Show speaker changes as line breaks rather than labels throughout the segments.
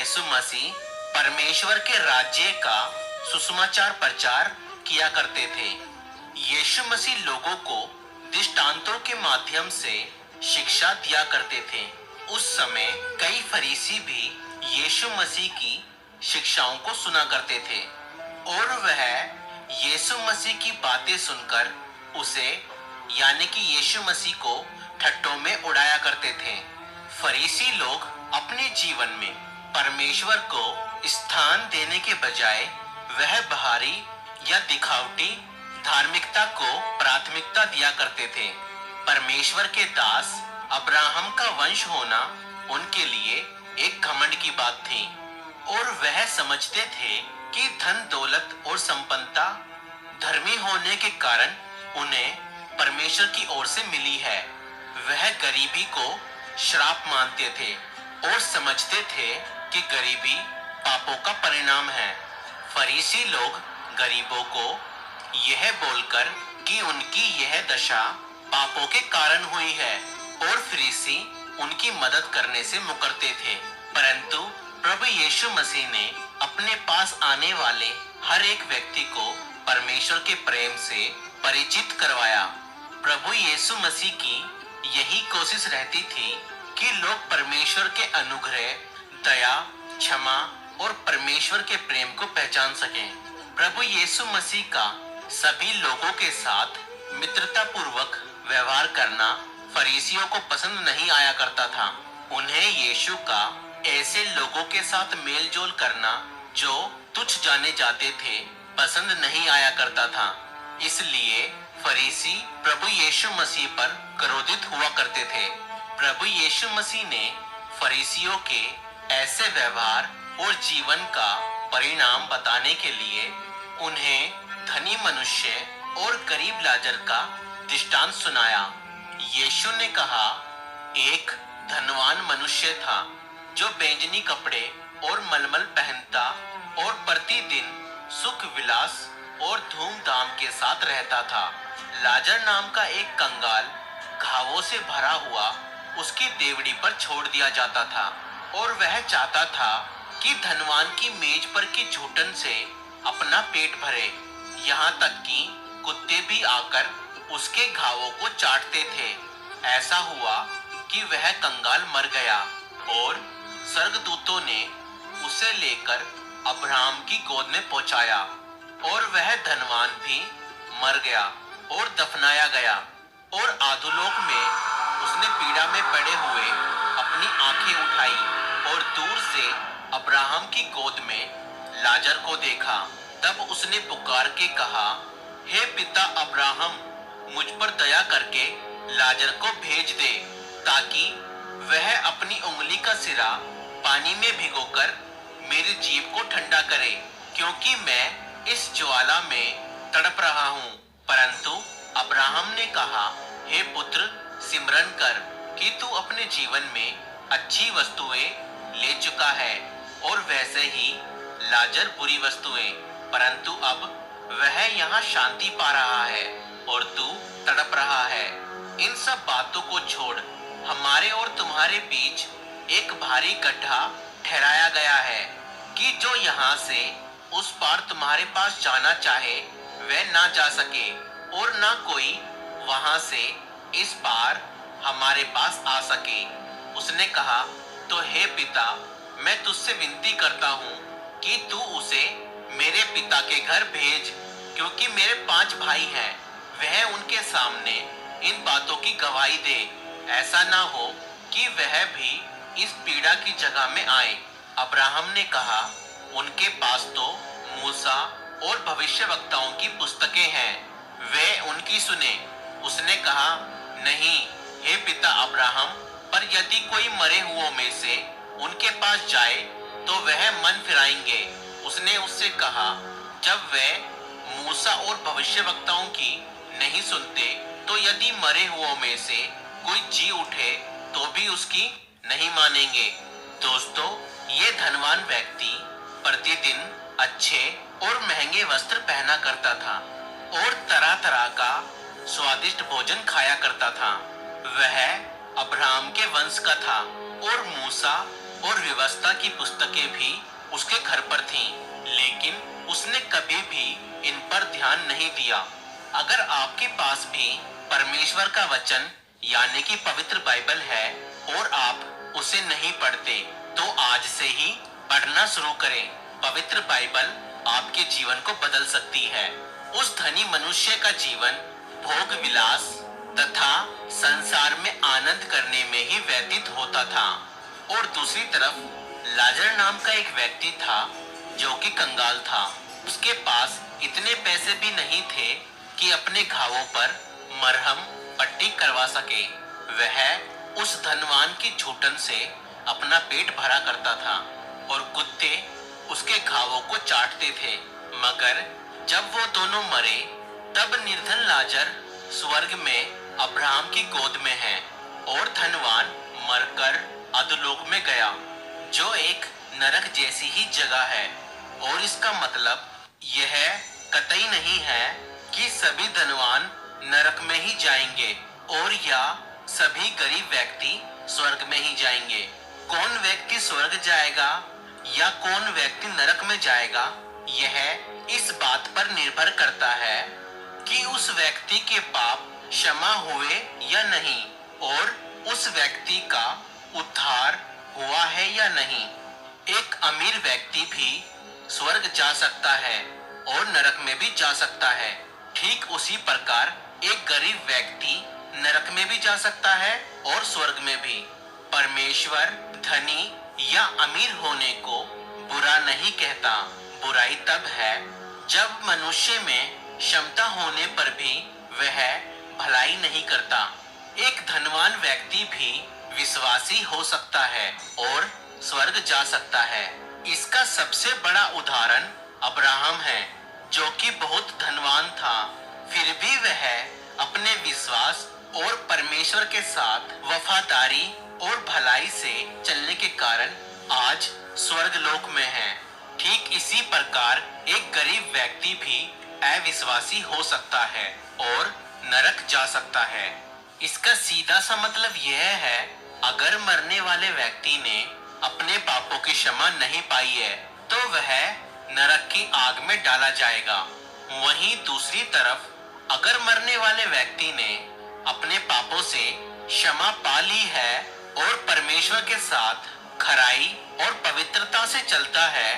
यीशु मसीह परमेश्वर के राज्य का सुसमाचार प्रचार किया करते थे। यीशु मसीह लोगों को दृष्टांतों के माध्यम से शिक्षा दिया करते थे। उस समय कई फरीसी भी यीशु मसीह की शिक्षाओं को सुना करते थे और वह यीशु मसीह की बातें सुनकर उसे यानी कि यीशु मसीह को ठट्टों में उड़ाया करते थे। फरीसी लोग अपने जीवन में परमेश्वर को स्थान देने के बजाय वह बाहरी या दिखावटी धार्मिकता को प्राथमिकता दिया करते थे। परमेश्वर के दास अब्राहम का वंश होना उनके लिए एक घमंड की बात थी और वह समझते थे कि धन दौलत और संपन्नता धर्मी होने के कारण उन्हें परमेश्वर की ओर से मिली है। वह गरीबी को श्राप मानते थे और समझते थे कि गरीबी पापों का परिणाम है। फरीसी लोग गरीबों को यह बोलकर कि उनकी यह दशा पापों के कारण हुई है और फरीसी उनकी मदद करने से मुकरते थे, परंतु प्रभु यीशु मसीह ने अपने पास आने वाले हर एक व्यक्ति को परमेश्वर के प्रेम से परिचित करवाया। प्रभु यीशु मसीह की यही कोशिश रहती थी कि लोग परमेश्वर के अनुग्रह, दया, क्षमा और परमेश्वर के प्रेम को पहचान सकें। प्रभु यीशु मसीह का सभी लोगों के साथ मित्रता पूर्वक व्यवहार करना फरीसियों को पसंद नहीं आया करता था। उन्हें यीशु का ऐसे लोगों के साथ मेल जोल करना जो तुच्छ जाने जाते थे पसंद नहीं आया करता था। इसलिए फरीसी प्रभु यीशु मसीह पर क्रोधित हुआ करते थे। प्रभु यीशु मसीह ने फरीसियों के ऐसे व्यवहार और जीवन का परिणाम बताने के लिए उन्हें धनी मनुष्य और गरीब लाजर का दृष्टांत सुनाया। यीशु ने कहा, एक धनवान मनुष्य था जो बैंजनी कपड़े और मलमल पहनता और प्रतिदिन सुख विलास और धूमधाम के साथ रहता था। लाजर नाम का एक कंगाल घावों से भरा हुआ उसकी देवड़ी पर छोड़ दिया जाता था और वह चाहता था कि धनवान की मेज पर की झूठन से अपना पेट भरे। यहाँ तक कि कुत्ते भी आकर उसके घावों को चाटते थे। ऐसा हुआ कि वह कंगाल मर गया और स्वर्गदूतों ने उसे लेकर अब्राहम की गोद में पहुंचाया और वह धनवान भी मर गया और दफनाया गया और अधोलोक में उसने पीड़ा में पड़े हुए अपनी आंखें उठाई और दूर से अब्राहम की गोद में लाजर को देखा। तब उसने पुकार के कहा, हे पिता अब्राहम, मुझ पर दया करके लाजर को भेज दे ताकि वह अपनी उंगली का सिरा पानी में भिगोकर मेरी जीभ को ठंडा करे, क्योंकि मैं इस ज्वाला में तड़प रहा हूँ। परंतु अब्राहम ने कहा, हे पुत्र, सिमरन कर कि तू अपने जीवन में अच्छी वस्तुएं ले चुका है और वैसे ही लाजर बुरी वस्तुएं, परंतु अब वह यहाँ शांति पा रहा है और तू तड़प रहा है। इन सब बातों को छोड़, हमारे और तुम्हारे बीच एक भारी गड्ढा ठहराया गया है कि जो यहाँ से उस पार तुम्हारे पास जाना चाहे वह ना जा सके और ना कोई वहां से इस पार हमारे पास आ सके। उसने कहा, तो हे पिता, मैं तुझसे विनती करता हूँ कि तू उसे मेरे पिता के घर भेज, क्योंकि मेरे 5 भाई हैं। वह उनके सामने इन बातों की गवाही दे, ऐसा ना हो कि वह भी इस पीड़ा की जगह में आए। अब्राहम ने कहा, उनके पास तो मूसा और भविष्यवक्ताओं की पुस्तकें हैं, वे उनकी सुने। उसने कहा, नहीं हे पिता अब्राहम, पर यदि कोई मरे हुओं में से उनके पास जाए तो वह मन फिराएंगे। उसने उससे कहा, जब वे मूसा और भविष्यवक्ताओं की नहीं सुनते तो यदि मरे हुओं में से कोई जी उठे तो भी उसकी नहीं मानेंगे। दोस्तों, ये धनवान व्यक्ति प्रतिदिन अच्छे और महंगे वस्त्र पहना करता था और तरह तरह का स्वादिष्ट भोजन खाया करता था। वह अब्राहम के वंश का था और मूसा और व्यवस्था की पुस्तकें भी उसके घर पर थीं, लेकिन उसने कभी भी इन पर ध्यान नहीं दिया। अगर आपके पास भी परमेश्वर का वचन यानी कि पवित्र बाइबल है और आप उसे नहीं पढ़ते, तो आज से ही पढ़ना शुरू करें। पवित्र बाइबल आपके जीवन को बदल सकती है। उस धनी मनुष्य का जीवन भोग विलास तथा संसार में आनंद करने में ही व्यतीत होता था, और दूसरी तरफ लाजर नाम का एक व्यक्ति था जो कि कंगाल था। उसके पास इतने पैसे भी नहीं थे कि अपने घावों पर मरहम पट्टी करवा सके। वह उस धनवान की झूठन से अपना पेट भरा करता था और कुत्ते उसके घावों को चाटते थे। मगर जब वो दोनों मरे, तब निर्धन लाजर स्वर्ग में अब्राहम की गोद में है और धनवान मरकर अधोलोक में गया, जो एक नरक जैसी ही जगह है। और इसका मतलब यह कतई नहीं है कि सभी धनवान नरक में ही जाएंगे और या सभी गरीब व्यक्ति स्वर्ग में ही जाएंगे। कौन व्यक्ति स्वर्ग जाएगा या कौन व्यक्ति नरक में जाएगा, यह इस बात पर निर्भर करता है कि उस व्यक्ति के पाप क्षमा हुए या नहीं और उस व्यक्ति का उद्धार हुआ है या नहीं। एक अमीर व्यक्ति भी स्वर्ग जा सकता है और नरक में भी जा सकता है। ठीक उसी प्रकार एक गरीब व्यक्ति नरक में भी जा सकता है और स्वर्ग में भी। परमेश्वर धनी या अमीर होने को बुरा नहीं कहता। बुराई तब है जब मनुष्य में क्षमता होने पर भी वह भलाई नहीं करता। एक धनवान व्यक्ति भी विश्वासी हो सकता है और स्वर्ग जा सकता है। इसका सबसे बड़ा उदाहरण अब्राहम है, जो कि बहुत धनवान था, फिर भी वह अपने विश्वास और परमेश्वर के साथ वफादारी और भलाई से चलने के कारण आज स्वर्ग लोक में है। ठीक इसी प्रकार एक गरीब व्यक्ति भी अविश्वासी हो सकता है और नरक जा सकता है। इसका सीधा सा मतलब यह है, अगर मरने वाले व्यक्ति ने अपने पापों की क्षमा नहीं पाई है तो वह नरक की आग में डाला जाएगा। वहीं दूसरी तरफ अगर मरने वाले व्यक्ति ने अपने पापों से क्षमा पा ली है और परमेश्वर के साथ खराई और पवित्रता से चलता है,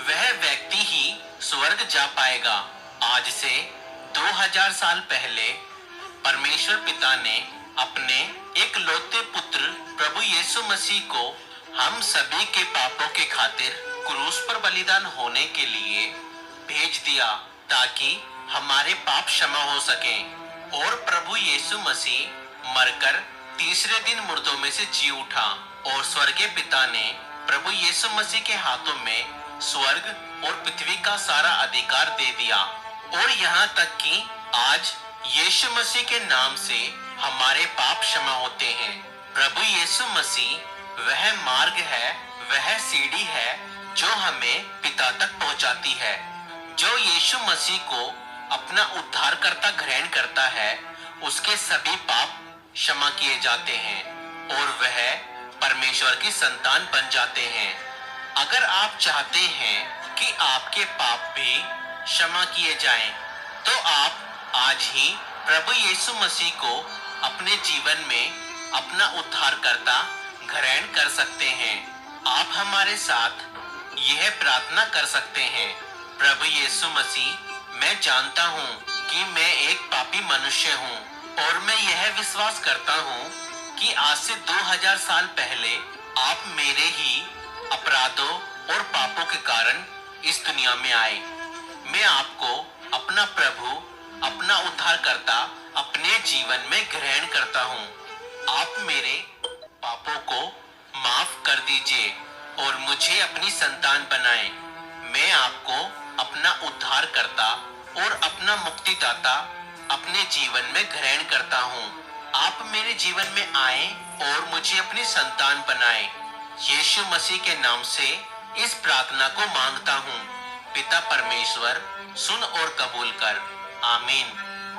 वह व्यक्ति ही स्वर्ग जा पाएगा। आज से 2000 साल पहले परमेश्वर पिता ने अपने एक लौते पुत्र प्रभु यीशु मसीह को हम सभी के पापों के खातिर क्रूस पर बलिदान होने के लिए भेज दिया, ताकि हमारे पाप क्षमा हो सकें। और प्रभु यीशु मसीह मरकर तीसरे दिन मुर्दों में से जी उठा और स्वर्गीय पिता ने प्रभु यीशु मसीह के हाथों में स्वर्ग और पृथ्वी का सारा अधिकार दे दिया। और यहाँ तक कि आज यीशु मसीह के नाम से हमारे पाप क्षमा होते हैं। प्रभु यीशु मसीह वह मार्ग है, वह सीढ़ी है जो हमें पिता तक पहुंचाती है। जो यीशु मसीह को अपना उद्धारकर्ता ग्रहण करता है, उसके सभी पाप क्षमा किए जाते हैं और वह परमेश्वर की संतान बन जाते हैं। अगर आप चाहते हैं कि आपके पाप भी क्षमा किए जाएं, तो आप आज ही प्रभु यीशु मसीह को अपने जीवन में अपना उद्धारकर्ता ग्रहण कर सकते हैं। आप हमारे साथ यह प्रार्थना कर सकते हैं, प्रभु यीशु मसीह, मैं जानता हूँ कि मैं एक पापी मनुष्य हूँ और मैं यह विश्वास करता हूँ कि आज से 2000 साल पहले आप मेरे ही अपराधों और पापों के कारण इस दुनिया में आए। मैं आपको अपना प्रभु, अपना उद्धारकर्ता अपने जीवन में ग्रहण करता हूँ। आप मेरे पापों को माफ कर दीजिए और मुझे अपनी संतान बनाएं। मैं आपको अपना उद्धारकर्ता और अपना मुक्तिदाता अपने जीवन में ग्रहण करता हूँ। आप मेरे जीवन में आए और मुझे अपनी संतान बनाएं। यीशु मसीह के नाम से इस प्रार्थना को मांगता हूँ। पिता परमेश्वर, सुन और कबूल कर। आमीन।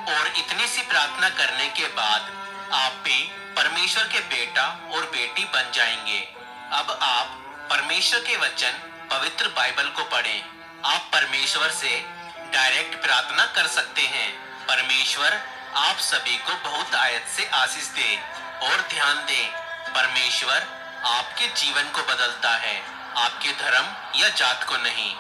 और इतनी सी प्रार्थना करने के बाद आप भी परमेश्वर के बेटा और बेटी बन जाएंगे। अब आप परमेश्वर के वचन पवित्र बाइबल को पढ़ें। आप परमेश्वर से डायरेक्ट प्रार्थना कर सकते हैं। परमेश्वर आप सभी को बहुत आयत से आशीष दे। और ध्यान दें, परमेश्वर आपके जीवन को बदलता है, आपके धर्म या जात को नहीं।